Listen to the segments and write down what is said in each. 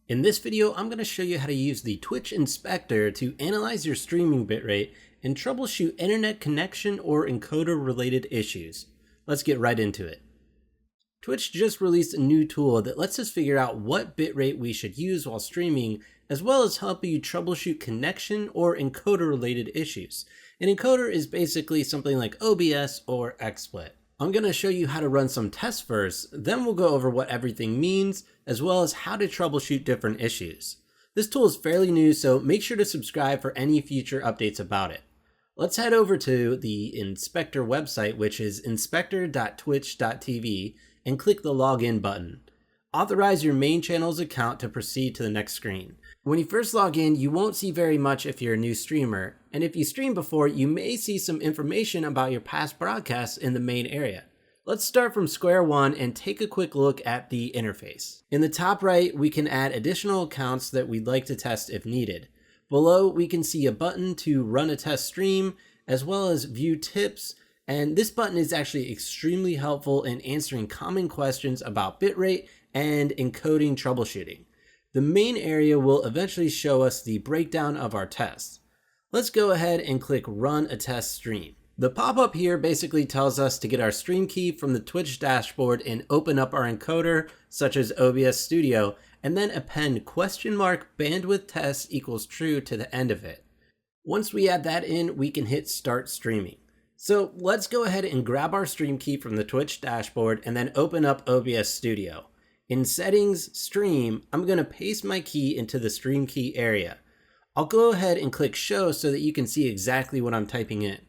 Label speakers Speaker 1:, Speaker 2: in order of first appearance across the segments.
Speaker 1: In this video, I'm going to show you how to use the Twitch Inspector to analyze your streaming bitrate and troubleshoot internet connection or encoder related issues. Let's get right into it. Twitch just released a new tool that lets us figure out what bitrate we should use while streaming, as well as help you troubleshoot connection or encoder related issues. An encoder is basically something like OBS or XSplit. I'm going to show you how to run some tests first, then we'll go over what everything means, as well as how to troubleshoot different issues. This tool is fairly new, so make sure to subscribe for any future updates about it. Let's head over to the Inspector website, which is inspector.twitch.tv, and click the Login button. Authorize your main channel's account to proceed to the next screen. When you first log in, you won't see very much if you're a new streamer, and if you streamed before, you may see some information about your past broadcasts in the main area. Let's start from square one and take a quick look at the interface. In the top right, we can add additional accounts that we'd like to test if needed. Below, we can see a button to run a test stream, as well as view tips, and this button is actually extremely helpful in answering common questions about bitrate and encoding troubleshooting. The main area will eventually show us the breakdown of our tests. Let's go ahead and click Run a Test Stream. The pop-up here basically tells us to get our stream key from the Twitch dashboard and open up our encoder, such as OBS Studio, and then append $bandwidth test equals true to the end of it. Once we add that in, we can hit Start Streaming. So let's go ahead and grab our stream key from the Twitch dashboard and then open up OBS Studio. In Settings, Stream, I'm going to paste my key into the stream key area. I'll go ahead and click Show so that you can see exactly what I'm typing in.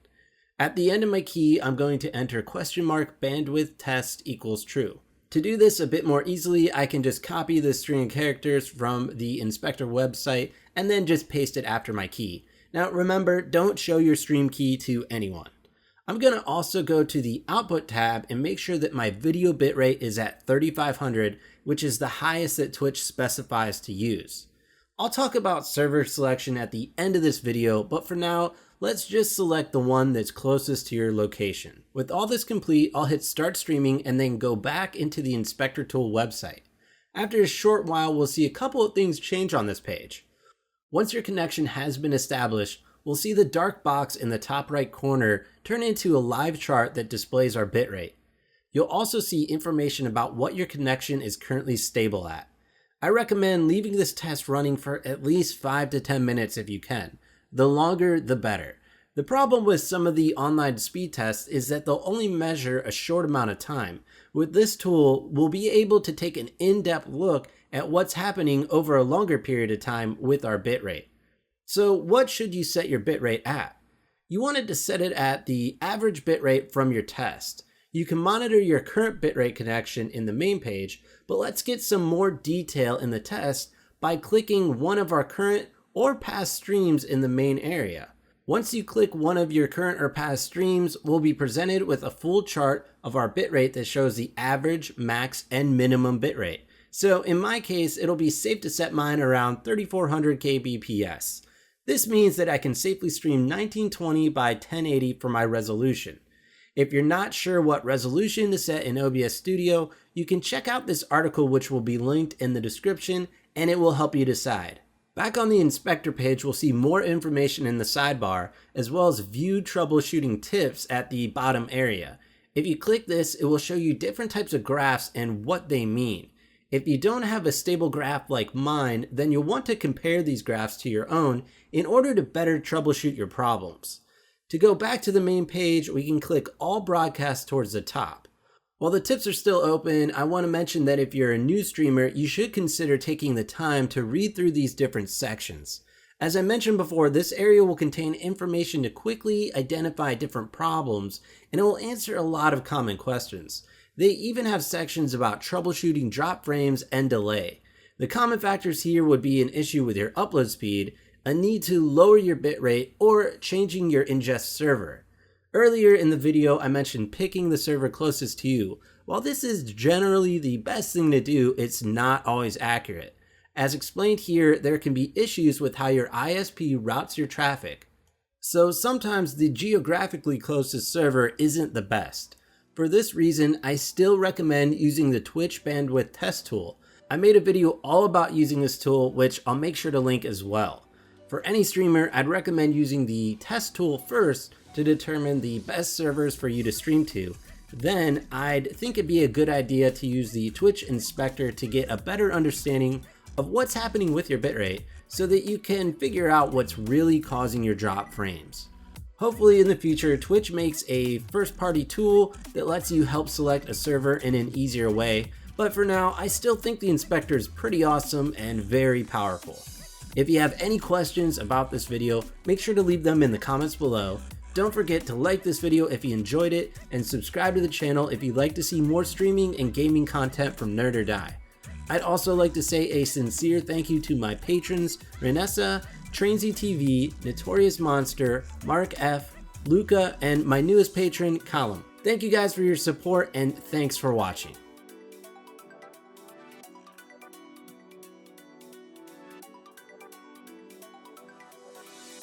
Speaker 1: At the end of my key, I'm going to enter $bandwidth test equals true. To do this a bit more easily, I can just copy the string of characters from the Inspector website and then just paste it after my key. Now remember, don't show your stream key to anyone. I'm going to also go to the Output tab and make sure that my video bitrate is at 3500, which is the highest that Twitch specifies to use. I'll talk about server selection at the end of this video, but for now, let's just select the one that's closest to your location. With all this complete, I'll hit Start Streaming and then go back into the Inspector tool website. After a short while, we'll see a couple of things change on this page. Once your connection has been established, we'll see the dark box in the top right corner turn into a live chart that displays our bitrate. You'll also see information about what your connection is currently stable at. I recommend leaving this test running for at least 5 to 10 minutes if you can. The longer, the better. The problem with some of the online speed tests is that they'll only measure a short amount of time. With this tool, we'll be able to take an in-depth look at what's happening over a longer period of time with our bitrate. So what should you set your bitrate at? You wanted to set it at the average bitrate from your test. You can monitor your current bitrate connection in the main page, but let's get some more detail in the test by clicking one of our current or past streams in the main area. Once you click one of your current or past streams, we'll be presented with a full chart of our bitrate that shows the average, max, and minimum bitrate. So in my case, it'll be safe to set mine around 3400 kbps. This means that I can safely stream 1920 by 1080 for my resolution. If you're not sure what resolution to set in OBS Studio, you can check out this article, which will be linked in the description, and it will help you decide. Back on the Inspector page, we'll see more information in the sidebar, as well as view troubleshooting tips at the bottom area. If you click this, it will show you different types of graphs and what they mean. If you don't have a stable graph like mine, then you'll want to compare these graphs to your own in order to better troubleshoot your problems. To go back to the main page, we can click All Broadcasts towards the top. While the tips are still open, I want to mention that if you're a new streamer, you should consider taking the time to read through these different sections. As I mentioned before, this area will contain information to quickly identify different problems, and it will answer a lot of common questions. They even have sections about troubleshooting drop frames and delay. The common factors here would be an issue with your upload speed, a need to lower your bitrate, or changing your ingest server. Earlier in the video, I mentioned picking the server closest to you. While this is generally the best thing to do, it's not always accurate. As explained here, there can be issues with how your ISP routes your traffic. So sometimes the geographically closest server isn't the best. For this reason, I still recommend using the Twitch bandwidth test tool. I made a video all about using this tool, which I'll make sure to link as well. For any streamer, I'd recommend using the test tool first to determine the best servers for you to stream to. Then I'd think it'd be a good idea to use the Twitch inspector to get a better understanding of what's happening with your bitrate so that you can figure out what's really causing your drop frames. Hopefully in the future, Twitch makes a first-party tool that lets you help select a server in an easier way, but for now, I still think the inspector is pretty awesome and very powerful. If you have any questions about this video, make sure to leave them in the comments below. Don't forget to like this video if you enjoyed it, and subscribe to the channel if you'd like to see more streaming and gaming content from Nerd or Die. I'd also like to say a sincere thank you to my patrons, Renessa, Trainsy TV, Notorious Monster, Mark F, Luca, and my newest patron, Column. Thank you guys for your support, and thanks for watching.